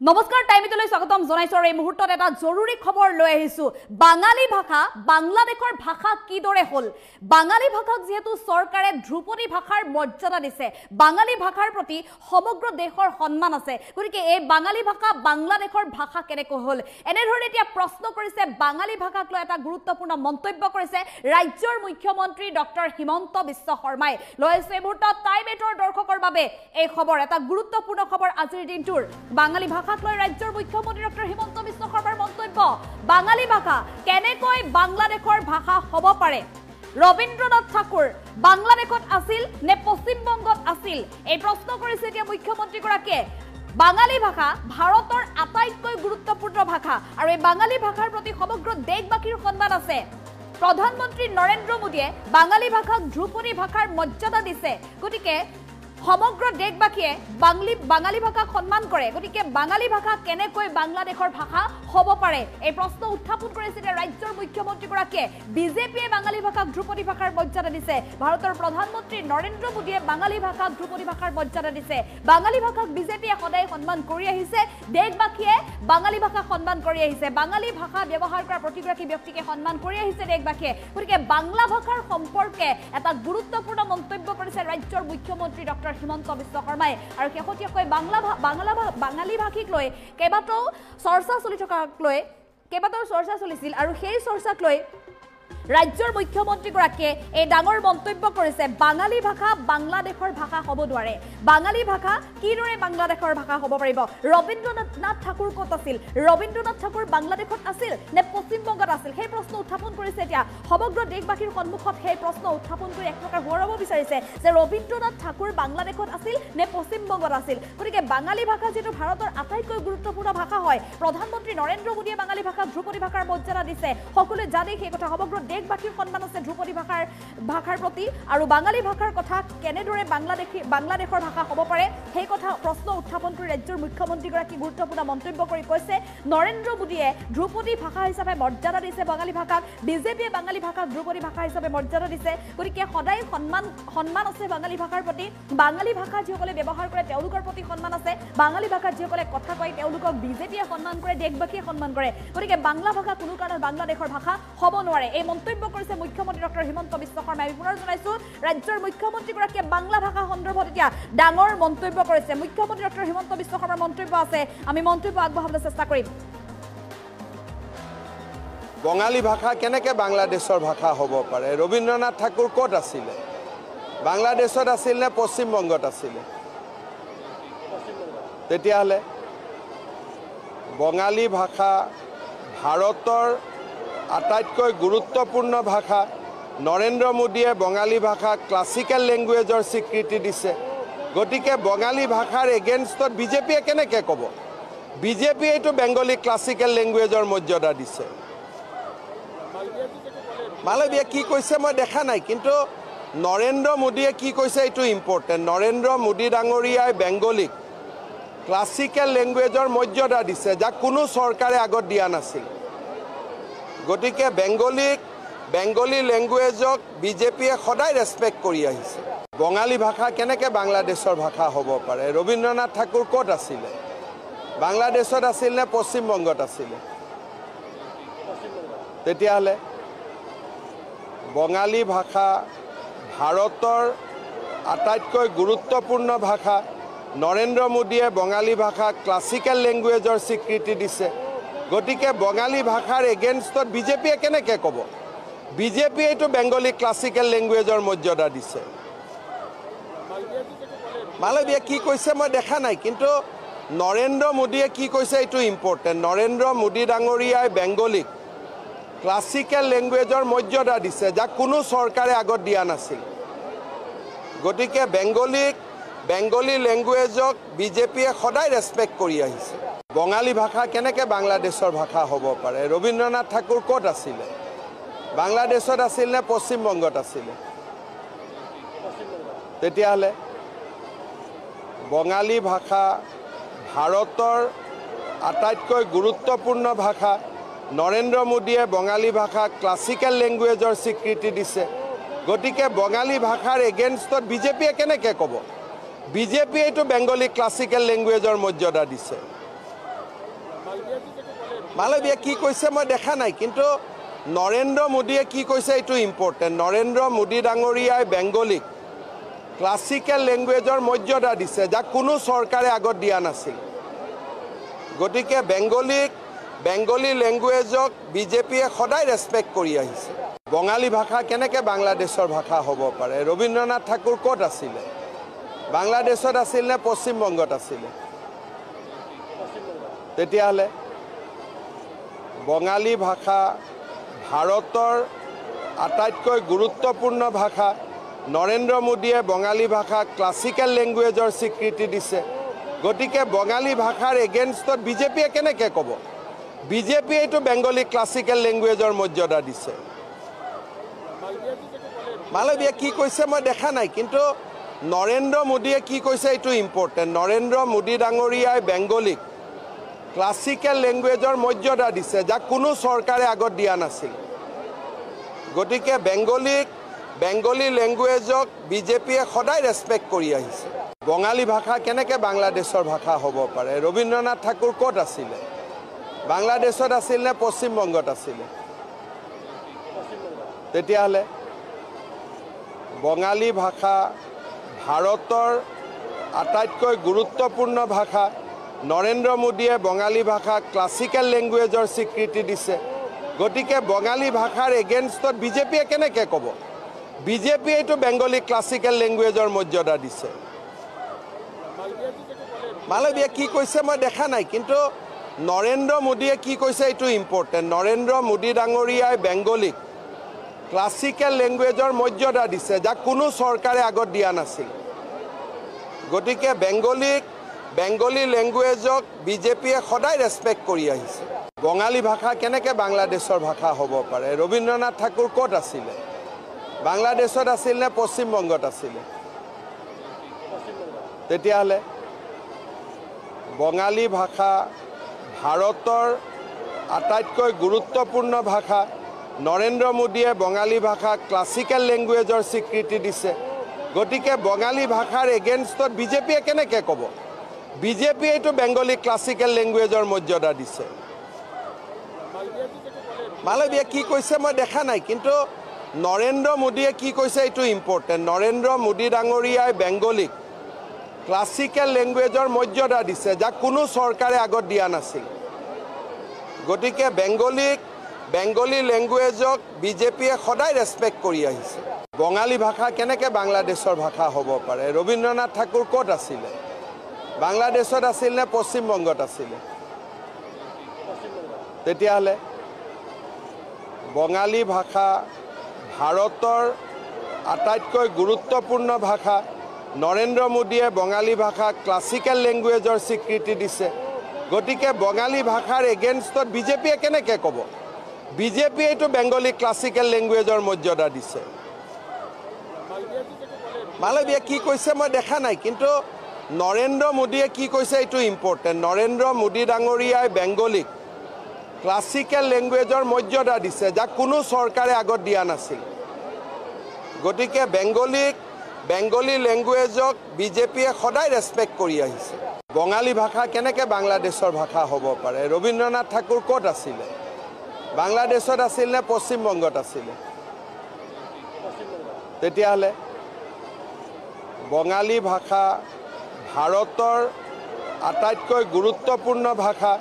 নমস্কাৰ টাইমিটলৈ স্বাগতম জনাইছো এই মুহূৰ্তত এটা জৰুৰী খবৰ লৈ আহিছো বাঙালী ভাষা বাংলাদেশৰ ভাষা কিদৰে হল বাঙালী ভাষাক যেহেতু চৰকাৰে ধ্ৰুপদী ভাষাৰ মৰ্যাদা দিছে বাঙালী ভাষাৰ প্ৰতি সমগ্ৰ দেশৰ সন্মান আছে গতিকে এই বাঙালী ভাষা বাংলাদেশৰ ভাষা কেনেকৈ হল এনেধৰণে এতিয়া প্ৰশ্ন কৰিছে বাঙালী ভাষাক লৈ এটা গুৰুত্বপূৰ্ণ মন্তব্য কৰিছে ৰাজ্যৰ মুখ্যমন্ত্ৰী ডক্টৰ হিমন্ত বিশ্ব শৰ্মাই লৈছে এই মুহূৰ্তত টাইমেটৰ দৰ্শকৰ বাবে এই খবৰ এটা গুৰুত্বপূৰ্ণ খবৰ আজিৰ দিনটোৰ বাঙালী ভাষাক লৈ ৰাজ্যৰ মুখ্যমন্ত্ৰী ডক্টৰ হিমন্ত বিশ্ব শৰ্মাৰ মন্তব্য বাঙালী ভাষা কেনেকৈ বাংলাদেশৰ ভাষা হ'ব পাৰে ৰবীন্দ্ৰনাথ ঠাকুৰ বাংলাদেশত আছিল নে পশ্চিম বংগত আছিল এই প্ৰশ্ন কৰিছে এতিয়া মুখ্যমন্ত্ৰী গৰাকীয়ে বাঙালী ভাষা ভাৰতৰ আটাইতকৈ গুৰুত্বপূৰ্ণ ভাষা আৰু এই বাঙালী ভাষাৰ প্ৰতি সমগ্ৰ দেশবাসীৰ সন্মান আছে প্ৰধানমন্ত্ৰী নৰেন্দ্ৰ মোদীয়ে বাঙালী ভাষাক ধ্ৰুপদী ভাষাৰ মৰ্যাদা দিছে গতিকে সমগ্ৰ দেশবাসীয়ে বাঙালী ভাষাক সন্মান কৰে গতিকে বাঙালী ভাষা কেনেকৈ বাংলাদেশৰ ভাষা হ'ব পাৰে এই প্ৰশ্ন উত্থাপন কৰিছে ৰাজ্যৰ মুখ্যমন্ত্ৰী গৰাকীয়ে বিজেপিয়ে বাঙালী ভাষাক ধ্ৰুপদী ভাষাৰ মৰ্যাদা দিছে ভাৰতৰ প্ৰধানমন্ত্ৰী নৰেন্দ্ৰ মোদীয়ে বাঙালী ভাষাক ধ্ৰুপদী ভাষাৰ মৰ্যাদা দিছে বাঙালী ভাষাক বিজেপিয়ে সদায় সন্মান কৰি আহিছে দেশবাসীয়ে বাঙালী ভাষাক সন্মান কৰি আহিছে বাঙালী ভাষা ব্যৱহাৰ কৰা প্ৰতিগৰাকী ব্যক্তিকে সন্মান কৰি আহিছে দেশবাসীয়ে গতিকে বাংলা ভাষাৰ সম্পৰ্কে এটা গুৰুত্বপূৰ্ণ মন্তব্য কৰিছে ৰাজ্যৰ মুখ্যমন্ত্ৰী ডক্টৰ হিমন্ত বিশ্ব শৰ্মাই আৰু শেহতীয়াকৈ বাঙালী ভাষিক লৈ কেইবাটাও চৰ্চা চলিছিল আৰু সেই চৰ্চাক লৈ ৰাজ্যৰ মুখ্যমন্ত্ৰী গৰাকীয়ে এই ডাঙৰ মন্তব্য কৰিছে বাঙালী ভাষা বাংলাদেশৰ ভাষা হ'ব নোৱাৰে বাঙালী ভাষা কিদৰে বাংলাদেশৰ ভাষা হ'ব পাৰিব ৰবীন্দ্ৰনাথ ঠাকুৰ ক'ত আছিল ৰবীন্দ্ৰনাথ ঠাকুৰ বাংলাদেশত আছিল নে পশ্চিম বংগত আছিল সেই প্ৰশ্ন উত্থাপন কৰিছে এতিয়া সমগ্ৰ দেশবাসীৰ সন্মুখত সেই প্ৰশ্ন উত্থাপন কৰি এক প্ৰকাৰ সোঁৱৰাব বিচাৰিছে যে ৰবীন্দ্ৰনাথ ঠাকুৰ বাংলাদেশত আছিল নে পশ্চিম বংগত আছিল গতিকে বাঙালী ভাষা যিটো ভাৰতৰ আটাইতকৈ গুৰুত্বপূৰ্ণ ভাষা হয় প্ৰধানমন্ত্ৰী নৰেন্দ্ৰ মোদীয়ে বাঙালী ভাষাক ধ্ৰুপদী ভাষাৰ মৰ্যাদা দিছে সকলোৱে জানে সেই কথা সমগ্ৰ দেশবাসীৰ সন্মান আছে ধ্ৰুপদী ভাষাৰ প্ৰতি আৰু বাঙালী ভাষাৰ কথা কেনেদৰে বাংলাদেশৰ ভাষা হ'ব পাৰে সেই কথা প্ৰশ্ন উত্থাপন কৰি ৰাজ্যৰ মুখ্যমন্ত্ৰীগৰাকী গুৰুত্বপূৰ্ণ মন্তব্য কৰি কৈছে নৰেন্দ্ৰ মোদীয়ে ধ্ৰুপদী ভাষা হিচাপে মৰ্যাদা দিছে বাঙালী ভাষাক বিজেপিয়ে বাঙালী ভাষাক ধ্ৰুপদী ভাষা হিচাপে মৰ্যাদা দিছে গতিকে সদায় সন্মান আছে বাঙালী ভাষাৰ প্ৰতি বাঙালী ভাষা যিসকলে ব্যৱহাৰ কৰে তেওঁলোকৰ প্ৰতি সন্মান আছে বাঙালী ভাষাত যিসকলে কথা কয় তেওঁলোকক বিজেপিয়ে সন্মান কৰে দেশবাসীয়ে সন্মান কৰে গতিকে বাংলা ভাষা কোনো কাৰণত বাংলাদেশৰ ভাষা হ'ব নোৱাৰে এই মন্তব্য কৰিছে মুখ্যমন্ত্ৰী ডক্টৰ হিমন্ত বিশ্ব শৰ্মাই পুনৰ জনাইছো ৰাজ্যৰ মুখ্যমন্ত্ৰীগৰাকীয়ে বাংলা ভাষা সন্দৰ্ভত এতিয়া ডাঙৰ মন্তব্য কৰিছে মুখ্যমন্ত্ৰী ডক্টৰ হিমন্ত বিশ্ব শৰ্মাৰ মন্তব্য আছে আমি মন্তব্য আগবঢ়াবলৈ চেষ্টা কৰিম বঙালী ভাষা কেনেকৈ বাংলাদেশৰ ভাষা হ'ব পাৰে ৰবীন্দ্ৰনাথ ঠাকুৰ ক'ত আছিলে বাংলাদেশত আছিল নে পশ্চিম বংগত আছিলে তেতিয়াহ'লে বঙালী ভাষা ভাৰতৰ আটাইতকৈ গুৰুত্বপূৰ্ণ ভাষা নৰেন্দ্ৰ মোদীয়ে বঙালী ভাষাক ক্লাছিকেল লেংগুৱেজৰ স্বীকৃতি দিছে গতিকে বঙালী ভাষাৰ এগেইনষ্টত বিজেপিয়ে কেনেকৈ ক'ব বিজেপিয়ে এইটো বেংগলী ক্লাছিকেল লেংগুৱেজৰ মৰ্যাদা দিছে মালৱীয়ে কি কৈছে মই দেখা নাই কিন্তু নৰেন্দ্ৰ মোদীয়ে কি কৈছে এইটো ইম্পৰ্টেণ্ট নৰেন্দ্ৰ মোদী ডাঙৰীয়াই বেংগলীক ক্লাছিকেল লেংগুৱেজৰ মৰ্যাদা দিছে যাক কোনো চৰকাৰে আগত দিয়া নাছিল গতিকে বেংগলী লেংগুৱেজক বিজেপিয়ে সদায় ৰেছপেক্ট কৰি আহিছে বঙালী ভাষা কেনেকৈ বাংলাদেশৰ ভাষা হ'ব পাৰে ৰবীন্দ্ৰনাথ ঠাকুৰ ক'ত আছিলে বাংলাদেশত আছিল নে পশ্চিম বংগত আছিলে তেতিয়াহ'লে বঙালী ভাষা ভাৰতৰ আটাইতকৈ গুৰুত্বপূৰ্ণ ভাষা নৰেন্দ্ৰ মোদীয়ে বঙালী ভাষাক ক্লাছিকেল লেংগুৱেজৰ স্বীকৃতি দিছে গতিকে বঙালী ভাষাৰ এগেইনষ্টত বিজেপিয়ে কেনেকৈ ক'ব বিজেপিয়ে এইটো বেংগলী ক্লাছিকেল লেংগুৱেজৰ মৰ্যাদা দিছে মালৱীয়ে কি কৈছে মই দেখা নাই কিন্তু নৰেন্দ্ৰ মোদীয়ে কি কৈছে এইটো ইম্পৰ্টেণ্ট নৰেন্দ্ৰ মোদী ডাঙৰীয়াই বেংগলীক ক্লাছিকেল লেংগুৱেজৰ মৰ্যাদা দিছে যাক কোনো চৰকাৰে আগত দিয়া নাছিল গতিকে বেংগলী লেংগুৱেজক বিজেপিয়ে সদায় ৰেছপেক্ট কৰি আহিছে বঙালী ভাষা কেনেকৈ বাংলাদেশৰ ভাষা হ'ব পাৰে ৰবীন্দ্ৰনাথ ঠাকুৰ ক'ত আছিলে বাংলাদেশত আছিল নে পশ্চিম বংগত আছিলে তেতিয়াহ'লে বঙালী ভাষা ভাৰতৰ আটাইতকৈ গুৰুত্বপূৰ্ণ ভাষা নৰেন্দ্ৰ মোদীয়ে বঙালী ভাষাক ক্লাছিকেল লেংগুৱেজৰ স্বীকৃতি দিছে গতিকে বঙালী ভাষাৰ এগেইনষ্টত বিজেপিয়ে কেনেকৈ ক'ব বিজেপিয়ে এইটো বেংগলী ক্লাছিকেল লেংগুৱেজৰ মৰ্যাদা দিছে মালবিয়া কি কৈছে মই দেখা নাই, কিন্তু নৰেন্দ্ৰ মোদীয়ে কি কৈছে এইটো ইম্পৰ্টেণ্ট। নৰেন্দ্ৰ মোদী ডাঙৰীয়াই বেংগলীক ক্লাছিকেল লেংগুৱেজৰ মৰ্যাদা দিছে, যাক কোনো চৰকাৰে আগত দিয়া নাছিল। গতিকে বেংগলী লেংগুৱেজক বিজেপিয়ে সদায় ৰেছপেক্ট কৰি আহিছে। বঙালী ভাষা কেনেকৈ বাংলাদেশৰ ভাষা হ'ব পাৰে? ৰবীন্দ্ৰনাথ ঠাকুৰ ক'ত আছিলে? বাংলাদেশত আছিল নে পশ্চিমবংগত আছিলে? তেতিয়াহ'লে বঙালী ভাষা ভাৰতৰ আটাইতকৈ গুৰুত্বপূৰ্ণ ভাষা। নৰেন্দ্ৰ মোদীয়ে বঙালী ভাষাক ক্লাছিকেল লেংগুৱেজৰ স্বীকৃতি দিছে। গতিকে বঙালী ভাষাৰ এগেইনষ্টত বিজেপিয়ে কেনেকৈ ক'ব? বিজেপিয়ে এইটো বেংগলী ক্লাছিকেল লেংগুৱেজৰ মৰ্যাদা দিছে। মালবিয়া কি কৈছে মই দেখা নাই, কিন্তু নৰেন্দ্ৰ মোদীয়ে কি কৈছে এইটো ইম্পৰ্টেণ্ট। নৰেন্দ্ৰ মোদী ডাঙৰীয়াই বেংগলীক ক্লাছিকেল লেংগুৱেজৰ মৰ্যাদা দিছে, যাক কোনো চৰকাৰে আগত দিয়া নাছিল। গতিকে বেংগলী লেংগুৱেজক বিজেপিয়ে সদায় ৰেছপেক্ট কৰি আহিছে। বঙালী ভাষা কেনেকৈ বাংলাদেশৰ ভাষা হ'ব পাৰে? ৰবীন্দ্ৰনাথ ঠাকুৰ ক'ত আছিলে? বাংলাদেশত আছিল নে পশ্চিমবংগত আছিলে? তেতিয়াহ'লে বঙালী ভাষা ভাৰতৰ আটাইতকৈ গুৰুত্বপূৰ্ণ ভাষা। নৰেন্দ্ৰ মোদীয়ে বঙালী ভাষাক ক্লাছিকেল লেংগুৱেজৰ স্বীকৃতি দিছে। গতিকে বঙালী ভাষাৰ এগেইনষ্টত বিজেপিয়ে কেনেকৈ ক'ব? বিজেপিয়ে এইটো বেংগলী ক্লাছিকেল লেংগুৱেজৰ মৰ্যাদা দিছে। মালবিয়া কি কৈছে মই দেখা নাই, কিন্তু নৰেন্দ্ৰ মোদীয়ে কি কৈছে এইটো ইম্পৰ্টেণ্ট। নৰেন্দ্ৰ মোদী ডাঙৰীয়াই বেংগলীক ক্লাছিকেল লেংগুৱেজৰ মৰ্যাদা দিছে, যাক কোনো চৰকাৰে আগত দিয়া নাছিল। গতিকে বেংগলী লেংগুৱেজক বিজেপিয়ে সদায় ৰেছপেক্ট কৰি আহিছে। বঙালী ভাষা কেনেকৈ বাংলাদেশৰ ভাষা হ'ব পাৰে? ৰবীন্দ্ৰনাথ ঠাকুৰ ক'ত আছিলে? বাংলাদেশত আছিল নে পশ্চিমবংগত আছিলে? তেতিয়াহ'লে বঙালী ভাষা ভাৰতৰ আটাইতকৈ গুৰুত্বপূৰ্ণ ভাষা। নৰেন্দ্ৰ মোদীয়ে বঙালী ভাষাক ক্লাছিকেল লেংগুৱেজৰ স্বীকৃতি দিছে। গতিকে বঙালী ভাষাৰ এগেইনষ্টত বিজেপিয়ে কেনেকৈ ক'ব? বিজেপিয়ে এইটো বেংগলী ক্লাছিকেল লেংগুৱেজৰ মৰ্যাদা দিছে। মালবিয়া কি কৈছে মই দেখা নাই, কিন্তু নৰেন্দ্ৰ মোদীয়ে কি কৈছে এইটো ইম্পৰ্টেণ্ট। নৰেন্দ্ৰ মোদী ডাঙৰীয়াই বেংগলীক ক্লাছিকেল লেংগুৱেজৰ মৰ্যাদা দিছে, যাক কোনো চৰকাৰে আগত দিয়া নাছিল। গতিকে বেংগলী লেংগুৱেজক বিজেপিয়ে সদায় ৰেছপেক্ট কৰি আহিছে। বঙালী ভাষা কেনেকৈ বাংলাদেশৰ ভাষা হ'ব পাৰে? ৰবীন্দ্ৰনাথ ঠাকুৰ ক'ত আছিলে? বাংলাদেশত আছিল নে পশ্চিমবংগত আছিলে? তেতিয়াহ'লে বঙালী ভাষা ভাৰতৰ আটাইতকৈ গুৰুত্বপূৰ্ণ ভাষা। নৰেন্দ্ৰ মোদীয়ে বঙালী ভাষাক ক্লাছিকেল লেংগুৱেজৰ স্বীকৃতি দিছে। গতিকে বঙালী ভাষাৰ এগেইনষ্টত বিজেপিয়ে কেনেকৈ ক'ব? বিজেপিয়ে এইটো বেংগলী ক্লাছিকেল লেংগুৱেজৰ মৰ্যাদা দিছে। মালবিয়া কি কৈছে মই দেখা নাই, কিন্তু নৰেন্দ্ৰ মোদীয়ে কি কৈছে এইটো ইম্পৰ্টেণ্ট। নৰেন্দ্ৰ মোদী ডাঙৰীয়াই বেংগলীক ক্লাছিকেল লেংগুৱেজৰ মৰ্যাদা দিছে, যাক কোনো চৰকাৰে আগত দিয়া নাছিল। গতিকে বেংগলী লেংগুৱেজক বিজেপিয়ে সদায় ৰেছপেক্ট কৰি আহিছে। বঙালী ভাষা কেনেকৈ বাংলাদেশৰ ভাষা হ'ব পাৰে? ৰবীন্দ্ৰনাথ ঠাকুৰ ক'ত আছিলে? বাংলাদেশত আছিল নে পশ্চিমবংগত আছিলে? তেতিয়াহ'লে বঙালী ভাষা ভাৰতৰ আটাইতকৈ গুৰুত্বপূৰ্ণ ভাষা।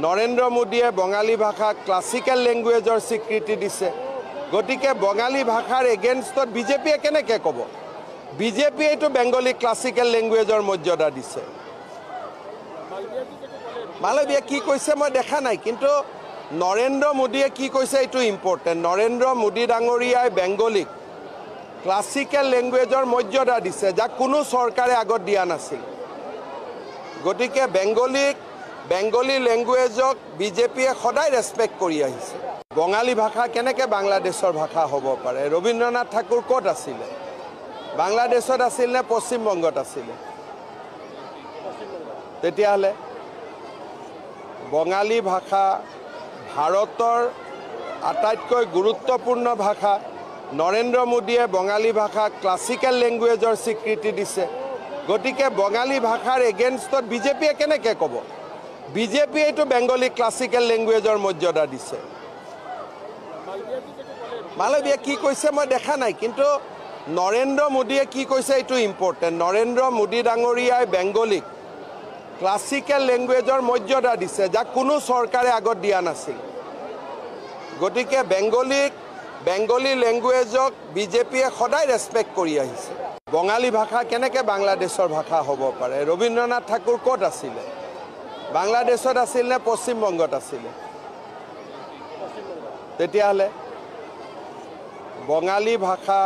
নৰেন্দ্ৰ মোদীয়ে বঙালী ভাষাক ক্লাছিকেল লেংগুৱেজৰ স্বীকৃতি দিছে। গতিকে বঙালী ভাষাৰ এগেইনষ্টত বিজেপিয়ে কেনেকৈ ক'ব? বিজেপিয়ে এইটো বেংগলী ক্লাছিকেল লেংগুৱেজৰ মৰ্যাদা দিছে। মালবিয়া কি কৈছে মই দেখা নাই, কিন্তু নৰেন্দ্ৰ মোদীয়ে কি কৈছে এইটো ইম্পৰ্টেণ্ট। নৰেন্দ্ৰ মোদী ডাঙৰীয়াই বেংগলীক ক্লাছিকেল লেংগুৱেজৰ মৰ্যাদা দিছে, যাক কোনো চৰকাৰে আগত দিয়া নাছিল। গতিকে বেংগলী লেংগুৱেজক বিজেপিয়ে সদায় ৰেছপেক্ট কৰি আহিছে। বঙালী ভাষা কেনেকৈ বাংলাদেশৰ ভাষা হ'ব পাৰে? ৰবীন্দ্ৰনাথ ঠাকুৰ ক'ত আছিলে? বাংলাদেশত আছিল নে পশ্চিমবংগত আছিলে? তেতিয়াহ'লে বঙালী ভাষা ভাৰতৰ আটাইতকৈ গুৰুত্বপূৰ্ণ ভাষা। নৰেন্দ্ৰ মোদীয়ে বঙালী ভাষাক ক্লাছিকেল লেংগুৱেজৰ স্বীকৃতি দিছে। গতিকে বঙালী ভাষাৰ এগেইনষ্টত বিজেপিয়ে কেনেকৈ ক'ব? বিজেপিয়ে এইটো বেংগলী ক্লাছিকেল লেংগুৱেজৰ মৰ্যাদা দিছে মালবিয়া কি কৈছে মই দেখা নাই কিন্তু নৰেন্দ্ৰ মোদীয়ে কি কৈছে এইটো ইম্পৰ্টেণ্ট নৰেন্দ্ৰ মোদী ডাঙৰীয়াই বেংগলীক ক্লাছিকেল লেংগুৱেজৰ মৰ্যাদা দিছে যাক কোনো চৰকাৰে আগত দিয়া নাছিল গতিকে বেংগলী লেংগুৱেজক বিজেপিয়ে সদায় ৰেছপেক্ট কৰি আহিছে বঙালী ভাষা কেনেকৈ বাংলাদেশৰ ভাষা হ'ব পাৰে ৰবীন্দ্ৰনাথ ঠাকুৰ ক'ত আছিলে বাংলাদেশত আছিল নে পশ্চিমবংগত আছিলে তেতিয়াহ'লে বঙালী ভাষা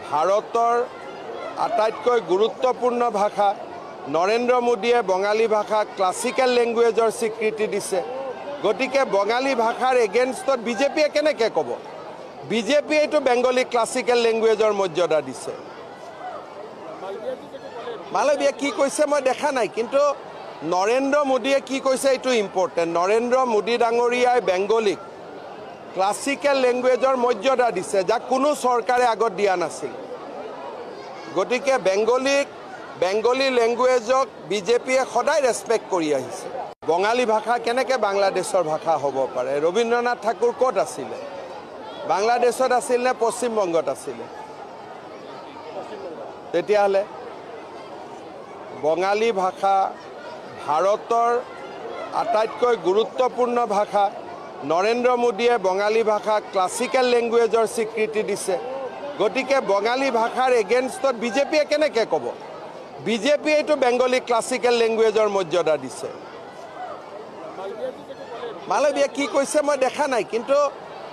ভাৰতৰ আটাইতকৈ গুৰুত্বপূৰ্ণ ভাষা নৰেন্দ্ৰ মোদীয়ে বঙালী ভাষাক ক্লাছিকেল লেংগুৱেজৰ স্বীকৃতি দিছে গতিকে বঙালী ভাষাৰ এগেইনষ্টত বিজেপিয়ে কেনেকৈ ক'ব বিজেপিয়ে এইটো বেংগলী ক্লাছিকেল লেংগুৱেজৰ মৰ্যাদা দিছে মালবিয়া কি কৈছে মই দেখা নাই কিন্তু নৰেন্দ্ৰ মোদীয়ে কি কৈছে এইটো ইম্পৰ্টেণ্ট নৰেন্দ্ৰ মোদী ডাঙৰীয়াই বেংগলীক ক্লাছিকেল লেংগুৱেজৰ মৰ্যাদা দিছে যাক কোনো চৰকাৰে আগত দিয়া নাছিল গতিকে বেংগলী লেংগুৱেজক বিজেপিয়ে সদায় ৰেছপেক্ট কৰি আহিছে বঙালী ভাষা কেনেকৈ বাংলাদেশৰ ভাষা হ'ব পাৰে ৰবীন্দ্ৰনাথ ঠাকুৰ ক'ত আছিলে বাংলাদেশত আছিল নে পশ্চিমবংগত আছিলে তেতিয়াহ'লে বঙালী ভাষা ভাৰতৰ আটাইতকৈ গুৰুত্বপূৰ্ণ ভাষা নৰেন্দ্ৰ মোদীয়ে বঙালী ভাষাক ক্লাছিকেল লেংগুৱেজৰ স্বীকৃতি দিছে গতিকে বঙালী ভাষাৰ এগেইনষ্টত বিজেপিয়ে কেনেকৈ ক'ব বিজেপিয়ে এইটো বেংগলী ক্লাছিকেল লেংগুৱেজৰ মৰ্যাদা দিছে মালবিয়া কি কৈছে মই দেখা নাই কিন্তু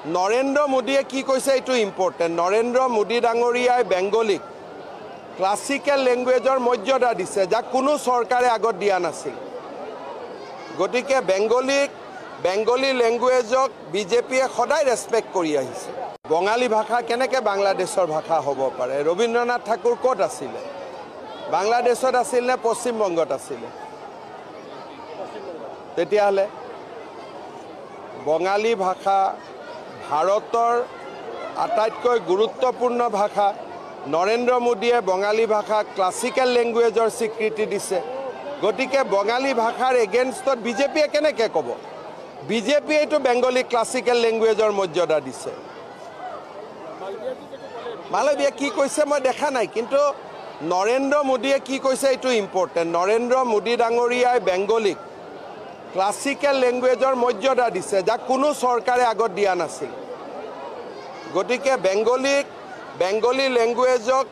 নৰেন্দ্ৰ মোদীয়ে কি কৈছে এইটো ইম্পৰ্টেণ্ট নৰেন্দ্ৰ মোদী ডাঙৰীয়াই বেংগলীক ক্লাছিকেল লেংগুৱেজৰ মৰ্যাদা দিছে যাক কোনো চৰকাৰে আগত দিয়া নাছিল গতিকে বেংগলী লেংগুৱেজক বিজেপিয়ে সদায় ৰেছপেক্ট কৰি আহিছে বঙালী ভাষা কেনেকৈ বাংলাদেশৰ ভাষা হ'ব পাৰে ৰবীন্দ্ৰনাথ ঠাকুৰ ক'ত আছিলে বাংলাদেশত আছিল নে পশ্চিমবংগত আছিলে তেতিয়াহ'লে বঙালী ভাষা ভাৰতৰ আটাইতকৈ গুৰুত্বপূৰ্ণ ভাষা নৰেন্দ্ৰ মোদীয়ে বঙালী ভাষাক ক্লাছিকেল লেংগুৱেজৰ স্বীকৃতি দিছে গতিকে বঙালী ভাষাৰ এগেইনষ্টত বিজেপিয়ে কেনেকৈ ক'ব বিজেপিয়ে এইটো বেংগলী ক্লাছিকেল লেংগুৱেজৰ মৰ্যাদা দিছে মালবিয়া কি কৈছে মই দেখা নাই কিন্তু নৰেন্দ্ৰ মোদীয়ে কি কৈছে এইটো ইম্পৰ্টেণ্ট নৰেন্দ্ৰ মোদী ডাঙৰীয়াই বেংগলীক ক্লাছিকেল লেংগুৱেজৰ মৰ্যাদা দিছে যাক কোনো চৰকাৰে আগত দিয়া নাছিল গতিকে বেংগলী লেংগুৱেজক